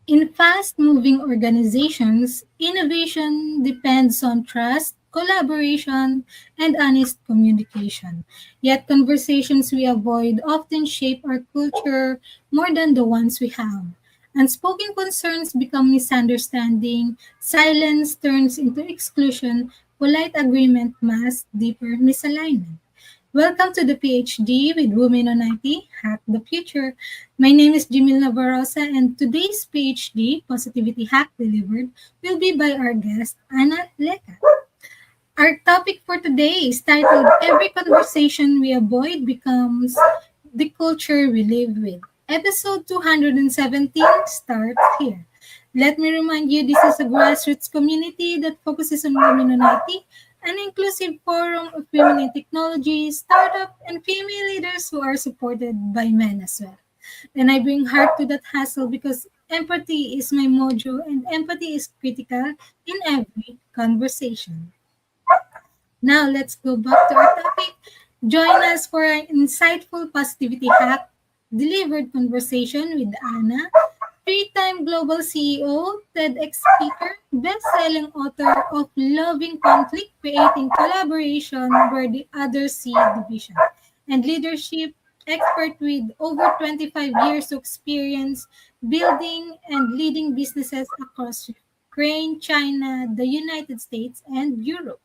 In fast-moving organizations, innovation depends on trust, collaboration, and honest communication. Yet conversations we avoid often shape our culture more than the ones we have. Unspoken concerns become misunderstanding, silence turns into exclusion, polite agreement masks deeper misalignment. Welcome to the PhD with Women on IT, Hack the Future. My name is Jimil Navarrosa, and today's PhD, Positivity Hack Delivered, will be by our guest, Anna Lecat. Our topic for today is titled Every Conversation We Avoid Becomes the Culture We Live With. Episode 217 starts here. Let me remind you, this is a grassroots community that focuses on women in IT, an inclusive forum of women in technology, startup, and female leaders who are supported by men as well. And I bring heart to that hustle because empathy is my mojo and empathy is critical in every conversation. Now let's go back to our topic. Join us for an insightful positivity hack delivered conversation with Anna, three-time global CEO, TEDx speaker, best-selling author of Loving Conflict, Creating Collaboration Where the Others See Division, and leadership expert with over 25 years of experience building and leading businesses across Ukraine, China, the United States, and Europe.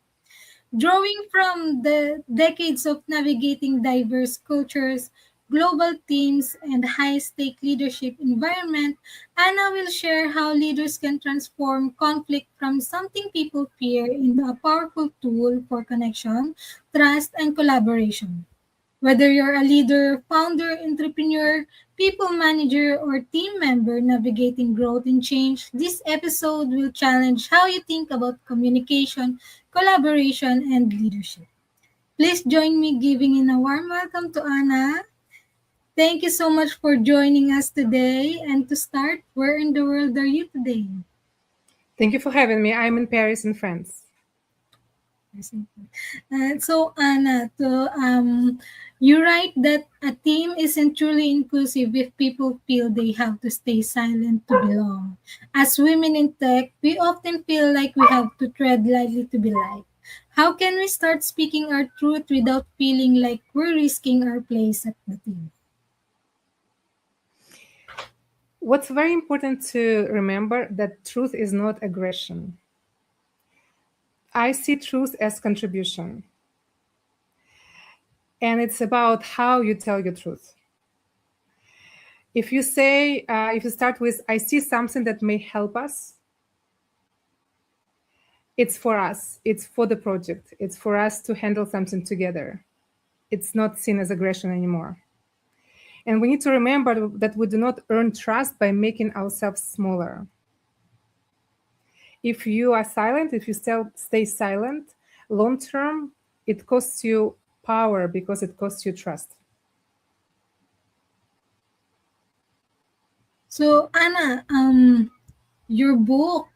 Drawing from the decades of navigating diverse cultures, global teams, and high-stake leadership environment, Anna will share how leaders can transform conflict from something people fear into a powerful tool for connection, trust, and collaboration. Whether you're a leader, founder, entrepreneur, people manager, or team member navigating growth and change, this episode will challenge how you think about communication, collaboration, and leadership. Please join me giving in a warm welcome to Anna. Thank you so much for joining us today. And to start, where in the world are you today? Thank you for having me. I'm in Paris, in France. So Anna, you write that a team isn't truly inclusive if people feel they have to stay silent to belong. As women in tech, we often feel like we have to tread lightly to be liked. How can we start speaking our truth without feeling like we're risking our place at the team? What's very important to remember that truth is not aggression. I see truth as contribution. And it's about how you tell your truth. If you say, if you start with, I see something that may help us, it's for us, it's for the project, it's for us to handle something together. It's not seen as aggression anymore. And we need to remember that we do not earn trust by making ourselves smaller. If you are silent, if you still stay silent, long term, it costs you power because it costs you trust. So Anna, your book,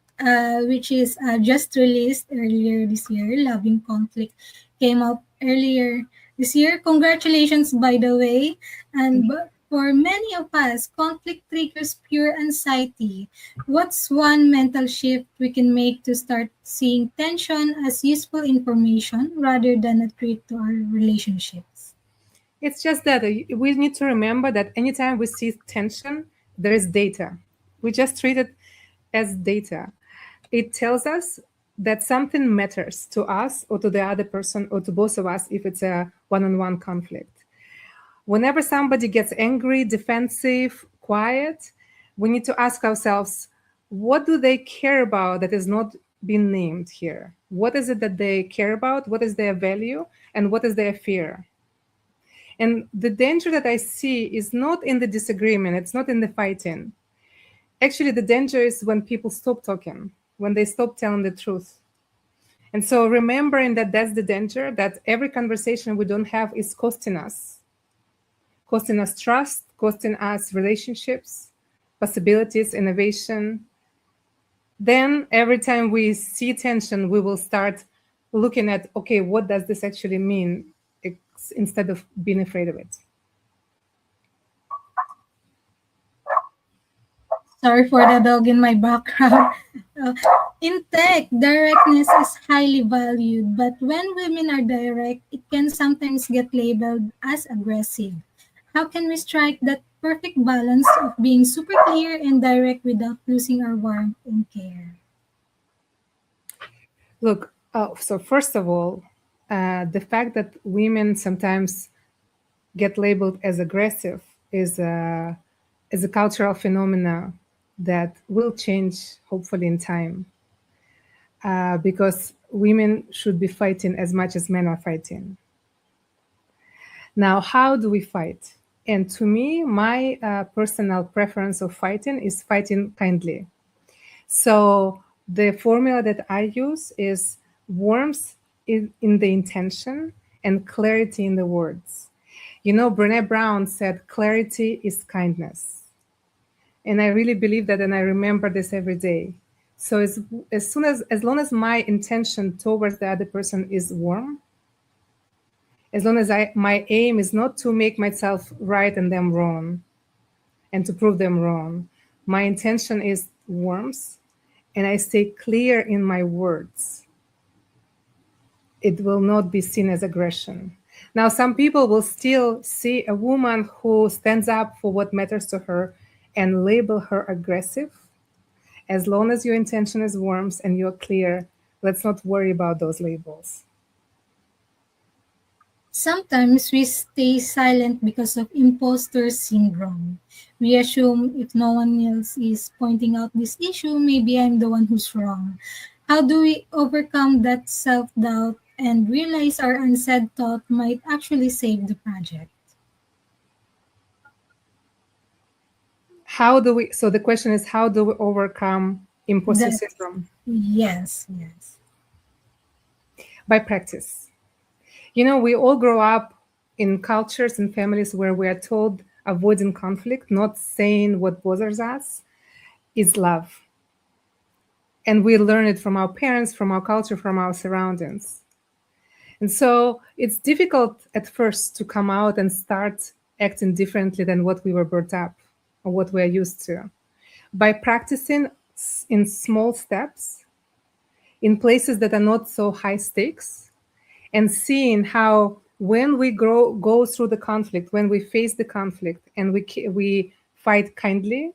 which is just released earlier this year, Loving Conflict, came out earlier this year. Congratulations, by the way. And but for many of us, conflict triggers pure anxiety. What's one mental shift we can make to start seeing tension as useful information rather than a threat to our relationships? It's just that we need to remember that anytime we see tension, there is data. We just treat it as data. It tells us that something matters to us or to the other person or to both of us if it's a one-on-one conflict. Whenever somebody gets angry, defensive, quiet, we need to ask ourselves, what do they care about that is not being named here? What is it that they care about? What is their value? And what is their fear? And the danger that I see is not in the disagreement, it's not in the fighting. Actually, the danger is when people stop talking, when they stop telling the truth. And so remembering that that's the danger, that every conversation we don't have is costing us trust, costing us relationships, possibilities, innovation. Then every time we see tension, we will start looking at, okay, what does this actually mean, instead of being afraid of it. Sorry for the dog in my background. Uh, in tech, directness is highly valued, but when women are direct, it can sometimes get labeled as aggressive. How can we strike that perfect balance of being super clear and direct without losing our warmth and care? Look, so first of all, the fact that women sometimes get labeled as aggressive is a cultural phenomena that will change hopefully in time, because women should be fighting as much as men are fighting. Now, how do we fight? And to me, my personal preference of fighting is fighting kindly. So the formula that I use is warmth in the intention and clarity in the words. You know, Brene Brown said, clarity is kindness. And I really believe that, and I remember this every day. So as long as my intention towards the other person is warm, as long as my aim is not to make myself right and them wrong and to prove them wrong, my intention is warmth, and I stay clear in my words, it will not be seen as aggression. Now, some people will still see a woman who stands up for what matters to her and label her aggressive. As long as your intention is warmth and you're clear, let's not worry about those labels. Sometimes we stay silent because of imposter syndrome. We assume if no one else is pointing out this issue, maybe I'm the one who's wrong. How do we overcome that self doubt and realize our unsaid thought might actually save the project? So the question is, how do we overcome imposter That syndrome? yes, yes. By practice. You know, we all grow up in cultures and families where we are told avoiding conflict, not saying what bothers us, is love. And we learn it from our parents, from our culture, from our surroundings. And so it's difficult at first to come out and start acting differently than what we were brought up or what we're used to. By practicing in small steps, in places that are not so high stakes, and seeing how when we go through the conflict, when we face the conflict and we fight kindly,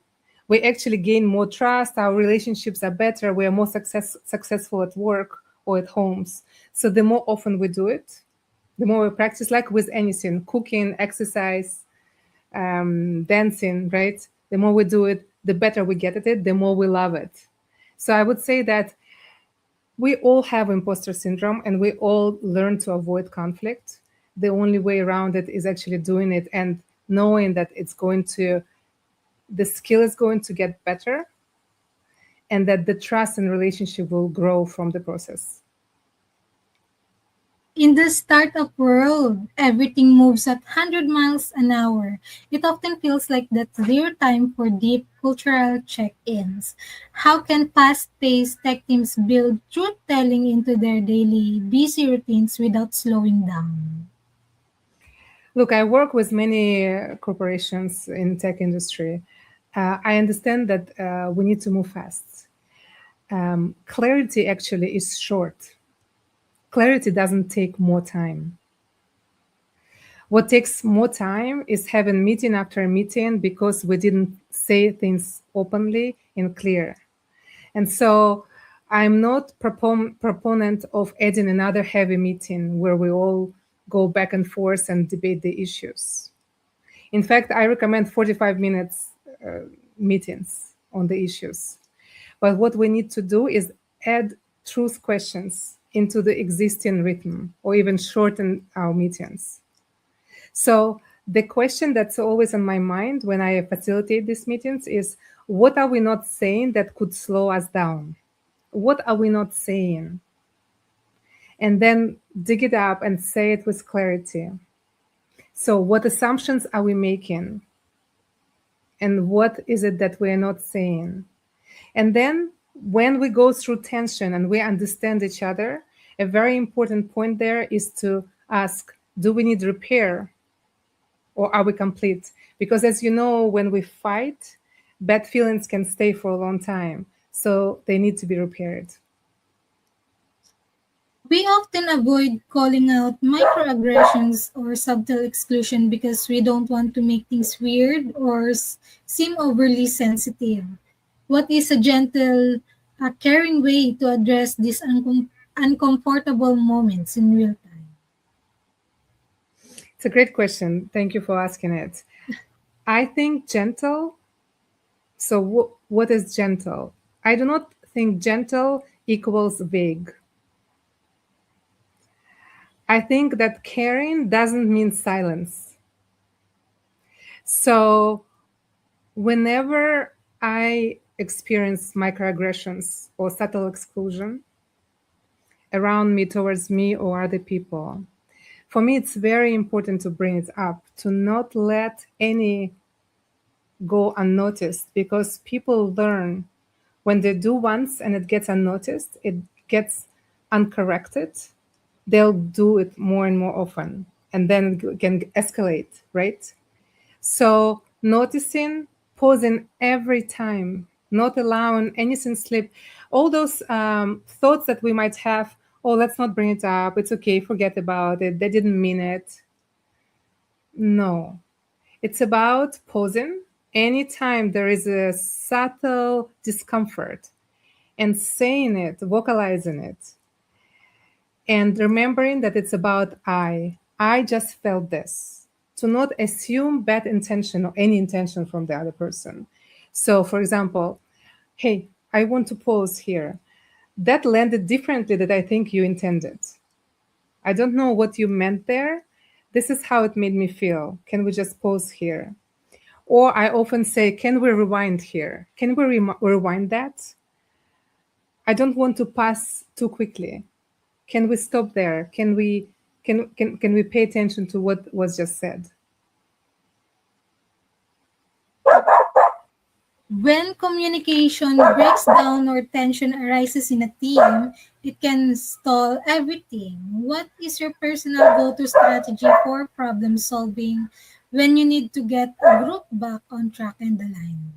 we actually gain more trust, our relationships are better, we are more successful at work or at homes. So the more often we do it, the more we practice, like with anything, cooking, exercise, dancing, right? The more we do it, the better we get at it, the more we love it. So I would say that we all have imposter syndrome and we all learn to avoid conflict. The only way around it is actually doing it and knowing that the skill is going to get better and that the trust and relationship will grow from the process. In the startup world, everything moves at 100 miles an hour. It often feels like that's zero time for deep cultural check ins. How can fast paced tech teams build truth telling into their daily busy routines without slowing down? Look, I work with many corporations in tech industry. I understand that we need to move fast. Clarity actually is short. Clarity doesn't take more time. What takes more time is having meeting after meeting because we didn't say things openly and clear. And so I'm not proponent of adding another heavy meeting where we all go back and forth and debate the issues. In fact, I recommend 45 minutes meetings on the issues. But what we need to do is add truth questions into the existing rhythm or even shorten our meetings. So the question that's always on my mind when I facilitate these meetings is, what are we not saying that could slow us down? What are we not saying? And then dig it up and say it with clarity. So what assumptions are we making? And what is it that we're not saying? And then when we go through tension and we understand each other, a very important point there is to ask, do we need repair or are we complete? Because as you know, when we fight, Bad feelings can stay for a long time, so they need to be repaired. We often avoid calling out microaggressions or subtle exclusion because we don't want to make things weird or seem overly sensitive. What is a gentle, caring way to address these uncomfortable moments in real time? It's a great question. Thank you for asking it. I think gentle. So, what is gentle? I do not think gentle equals vague. I think that caring doesn't mean silence. So, whenever I experience microaggressions or subtle exclusion around me, towards me, or other people, for me, it's very important to bring it up, to not let any go unnoticed, because people learn when they do once and it gets unnoticed, it gets uncorrected, they'll do it more and more often, and then it can escalate, right? So noticing, pausing every time, not allowing anything slip, all those thoughts that we might have, oh, let's not bring it up, it's okay, forget about it, they didn't mean it. No, it's about pausing anytime there is a subtle discomfort and saying it, vocalizing it, and remembering that it's about I just felt this. To not assume bad intention or any intention from the other person. So, for example, hey, I want to pause here. That landed differently than I think you intended. I don't know what you meant there. This is how it made me feel. Can we just pause here? Or I often say, can we rewind here? Can we rewind that? I don't want to pass too quickly. Can we stop there? Can we pay attention to what was just said? When communication breaks down or tension arises in a team, it can stall everything. What is your personal go-to strategy for problem solving when you need to get a group back on track and aligned?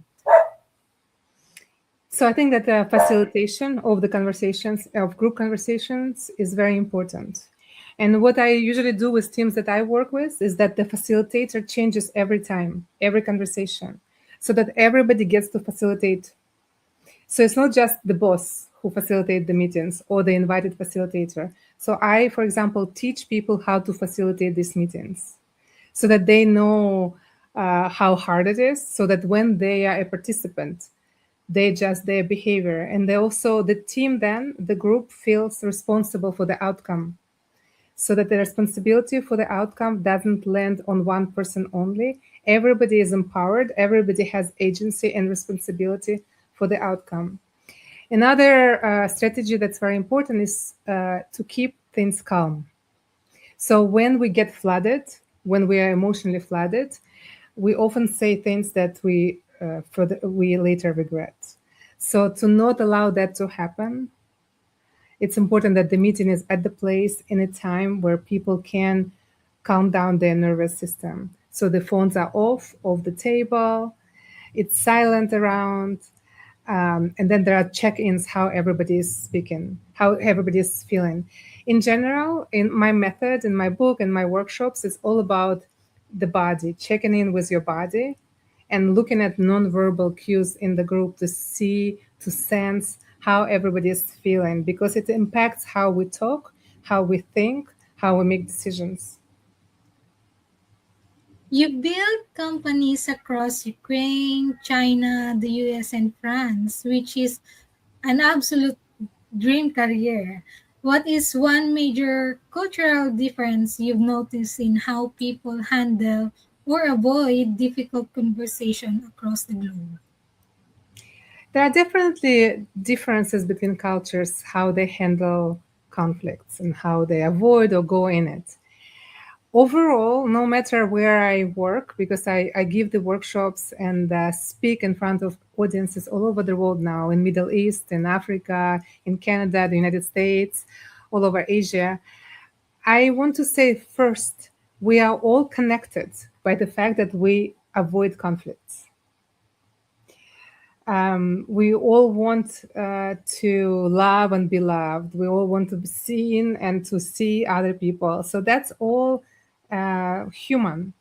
So I think that the facilitation of the conversations, of group conversations, is very important. And what I usually do with teams that I work with is that the facilitator changes every time, every conversation, so that everybody gets to facilitate. So it's not just the boss who facilitates the meetings or the invited facilitator. So I, for example, teach people how to facilitate these meetings so that they know how hard it is, so that when they are a participant, they adjust their behavior. And they also, the team then, the group feels responsible for the outcome, so that the responsibility for the outcome doesn't land on one person only. Everybody is empowered, everybody has agency and responsibility for the outcome. Another strategy that's very important is to keep things calm. So when we get flooded, when we are emotionally flooded, we often say things that we later regret. So to not allow that to happen, it's important that the meeting is at the place in a time where people can calm down their nervous system. So the phones are off the table, it's silent around, and then there are check-ins, how everybody is speaking, how everybody is feeling. In general, in my method, in my book, and my workshops, it's all about the body, checking in with your body and looking at nonverbal cues in the group to see, to sense how everybody is feeling, because it impacts how we talk, how we think, how we make decisions. You built companies across Ukraine, China, the US, and France, which is an absolute dream career. What is one major cultural difference you've noticed in how people handle or avoid difficult conversation across the globe? There are definitely differences between cultures, how they handle conflicts and how they avoid or go in it. Overall, no matter where I work, because I give the workshops and speak in front of audiences all over the world now, in Middle East, in Africa, in Canada, the United States, all over Asia, I want to say first, we are all connected by the fact that we avoid conflicts. We all want to love and be loved. We all want to be seen and to see other people. So that's all human.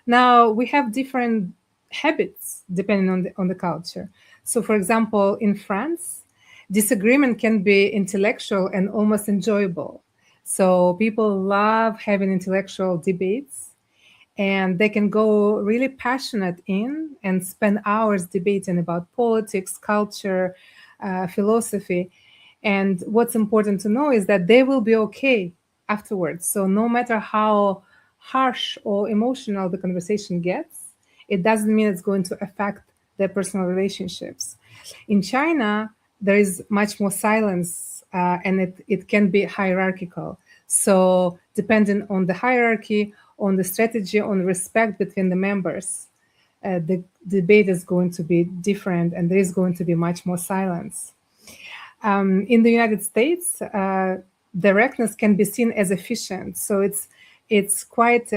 Now we have different habits depending on the culture. So, for example, in France, disagreement can be intellectual and almost enjoyable. So people love having intellectual debates, and they can go really passionate in and spend hours debating about politics, culture, philosophy. And what's important to know is that they will be okay afterwards. So no matter how harsh or emotional the conversation gets, it doesn't mean it's going to affect their personal relationships. In China, there is much more silence, and it can be hierarchical. So depending on the hierarchy, on the strategy, on respect between the members, the debate is going to be different, and there is going to be much more silence. In the United States, directness can be seen as efficient. So it's quite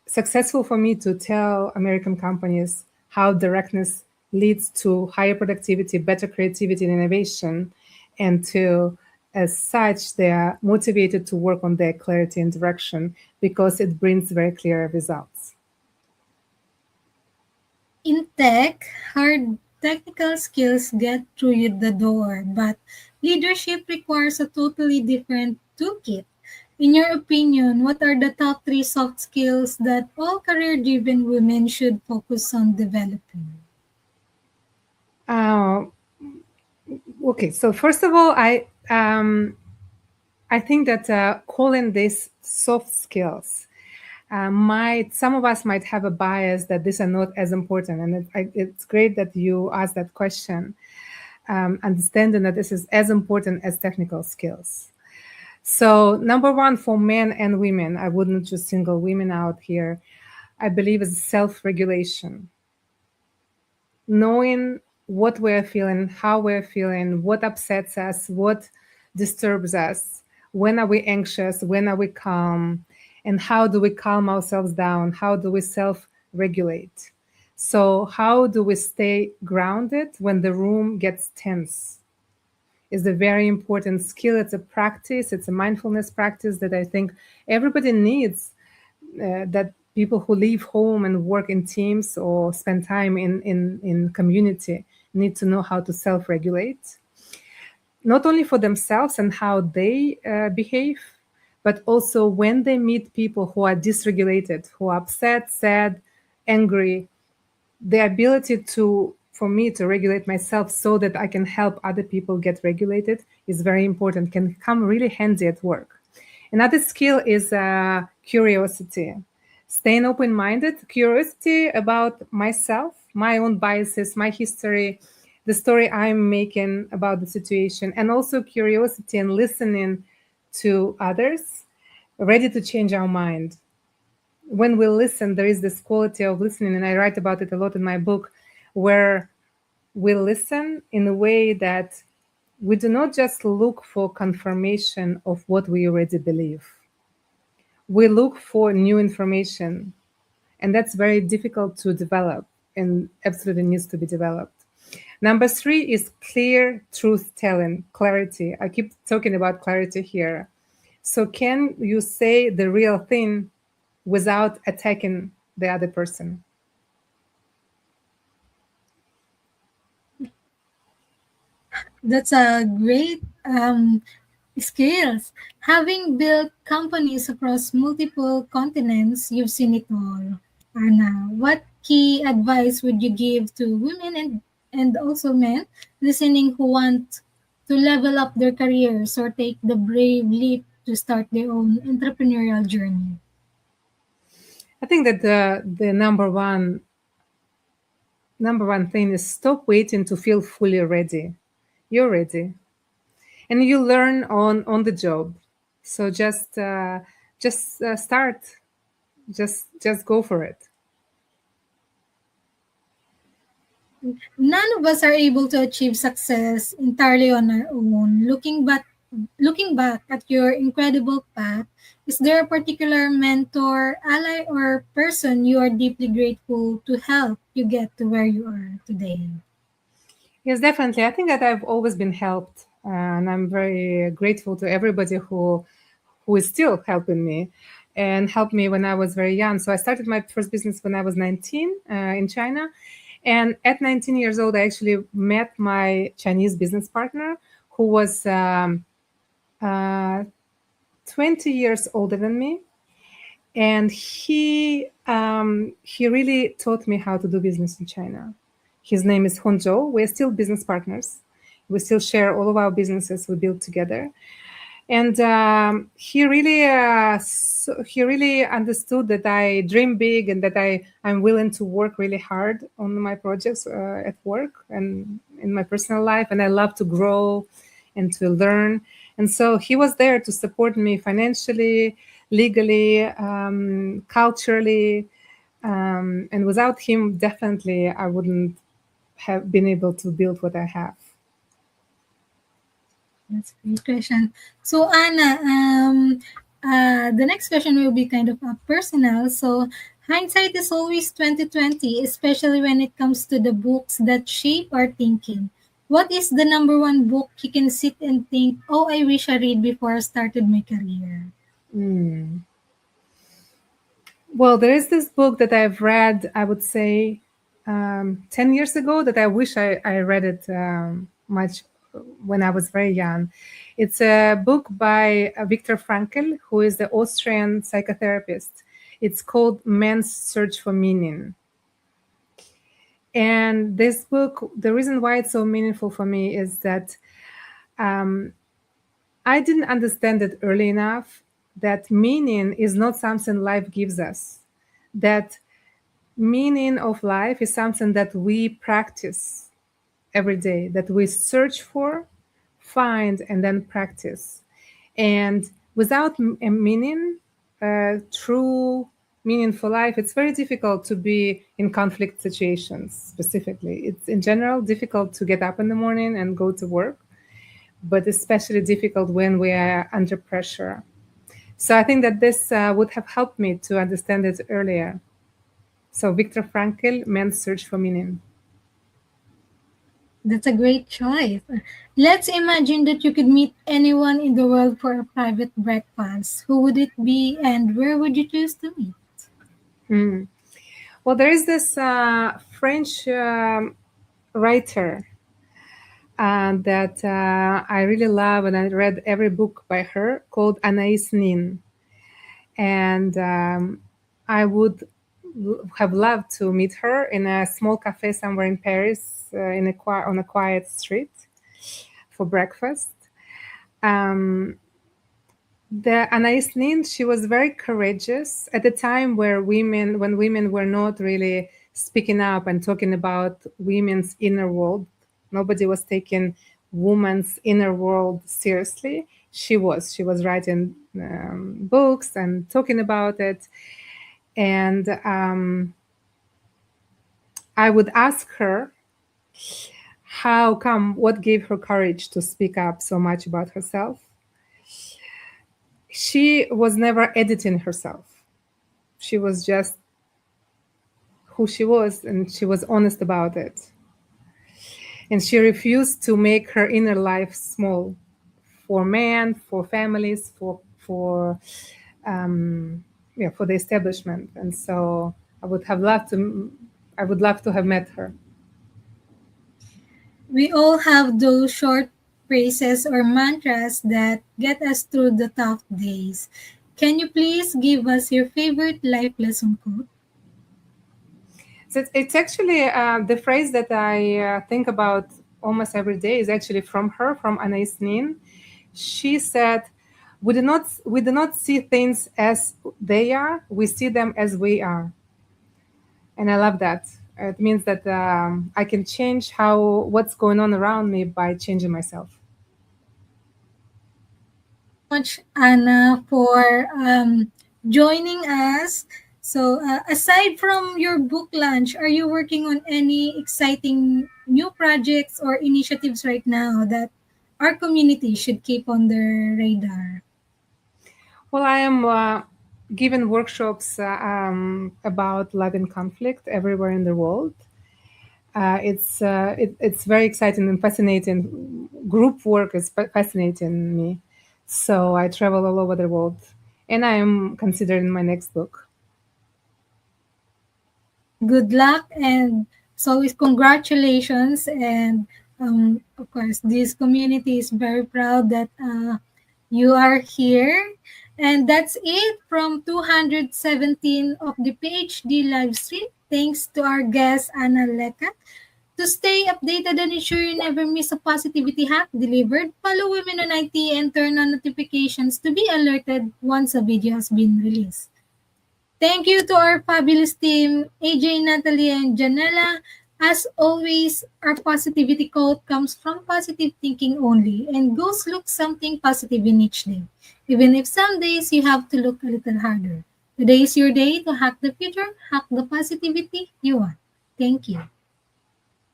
successful for me to tell American companies how directness leads to higher productivity, better creativity and innovation, and to as such they are motivated to work on their clarity and direction because it brings very clear results. In tech, hard technical skills get through you the door, but leadership requires a totally different toolkit. In your opinion, what are the top three soft skills that all career driven women should focus on developing? Uh, okay, so first of all, I think that calling this soft skills might some of us might have a bias that these are not as important, and it's great that you asked that question, understanding that this is as important as technical skills. So number one for men and women, I wouldn't just single women out here, I believe is self-regulation, knowing what we're feeling, how we're feeling, what upsets us, what disturbs us, when are we anxious, when are we calm, and how do we calm ourselves down, how do we self regulate. So, how do we stay grounded when the room gets tense? Is a very important skill. It's a practice, it's a mindfulness practice that I think everybody needs, that people who leave home and work in teams or spend time in community need to know how to self-regulate, not only for themselves and how they behave, but also when they meet people who are dysregulated, who are upset, sad, angry, the ability to for me to regulate myself so that I can help other people get regulated is very important, can come really handy at work. Another skill is curiosity, staying open-minded, curiosity about myself, my own biases, my history, the story I'm making about the situation, and also curiosity and listening to others, ready to change our mind. When we listen, there is this quality of listening, and I write about it a lot in my book, where we listen in a way that we do not just look for confirmation of what we already believe. We look for new information, and that's very difficult to develop and absolutely needs to be developed. Number three is clear truth telling, clarity. I keep talking about clarity here. So, can you say the real thing without attacking the other person? That's a great skills. Having built companies across multiple continents, you've seen it all. Anna, what key advice would you give to women and also men listening who want to level up their careers or take the brave leap to start their own entrepreneurial journey? I think that the number one thing is stop waiting to feel fully ready. You're ready, and you learn on the job. So just start, just go for it. None of us are able to achieve success entirely on our own. Looking back at your incredible path, is there a particular mentor, ally, or person you are deeply grateful to help you get to where you are today? Yes, definitely. I think that I've always been helped, and I'm very grateful to everybody who is still helping me and helped me when I was very young. So I started my first business when I was 19 in China, and at 19 years old, I actually met my Chinese business partner who was uh, 20 years older than me, and he really taught me how to do business in China. His name is Honzhou. We're still business partners. We still share all of our businesses we built together. And he really understood that I dream big and that I'm willing to work really hard on my projects at work and in my personal life, and I love to grow and to learn. And so he was there to support me financially, legally, culturally, and without him, definitely I wouldn't have been able to build what I have. That's a great question. So, Anna, the next question will be kind of personal. So, hindsight is always 2020, especially when it comes to the books that shape our thinking. What is the number one book you can sit and think, oh, I wish I read before I started my career? Mm. Well, there is this book that I've read, I would say, 10 years ago that I wish I read it much when I was very young. It's a book by Viktor Frankl, who is the Austrian psychotherapist. It's called Man's Search for Meaning. And this book, the reason why it's so meaningful for me is that I didn't understand it early enough that meaning is not something life gives us, that meaning of life is something that we practice every day, that we search for, find, and then practice. And without a meaning, true meaningful life, it's very difficult to be in conflict situations specifically. It's in general difficult to get up in the morning and go to work, but especially difficult when we are under pressure. So I think that this would have helped me to understand it earlier. So Viktor Frankl, Man's Search for Meaning. That's a great choice. Let's imagine that you could meet anyone in the world for a private breakfast. Who would it be and where would you choose to meet? Hmm. Well, there is this French writer that I really love, and I read every book by her called Anaïs Nin. And I would have loved to meet her in a small cafe somewhere in Paris, on a quiet street for breakfast. Um, the Anais Nin, she was very courageous at a time when women were not really speaking up and talking about women's inner world. Nobody was taking woman's inner world seriously. She was writing books and talking about it. And I would ask her how come, what gave her courage to speak up so much about herself. She was never editing herself. She was just who she was, and she was honest about it. And she refused to make her inner life small for men, for families, for the establishment. And so I would love to have met her. We all have those short phrases or mantras that get us through the tough days. Can you please give us your favorite life lesson quote? So it's actually the phrase that I think about almost every day is actually from her, from Anais Nin. She said, we do not see things as they are, we see them as we are." And I love that. It means that I can change how what's going on around me by changing myself. Much, Anna, for joining us. So, aside from your book launch, are you working on any exciting new projects or initiatives right now that our community should keep on their radar? Well, I am giving workshops about love and conflict everywhere in the world. It's very exciting and fascinating. Group work is fascinating me, so I travel all over the world, and I am considering my next book. Good luck, and as always, congratulations. And of course, this community is very proud that you are here. And that's it from 217 of the PhD live stream. Thanks to our guest, Anna Lecat. To stay updated and ensure you never miss a positivity hack delivered, follow Women on IT and turn on notifications to be alerted once a video has been released. Thank you to our fabulous team, AJ, Natalie, and Janella. As always, our positivity quote comes from positive thinking only and goes look something positive in each day. Even if some days you have to look a little harder. Today is your day to hack the future, hack the positivity you want. Thank you.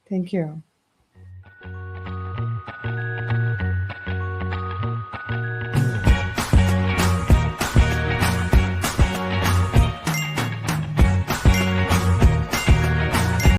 Thank you.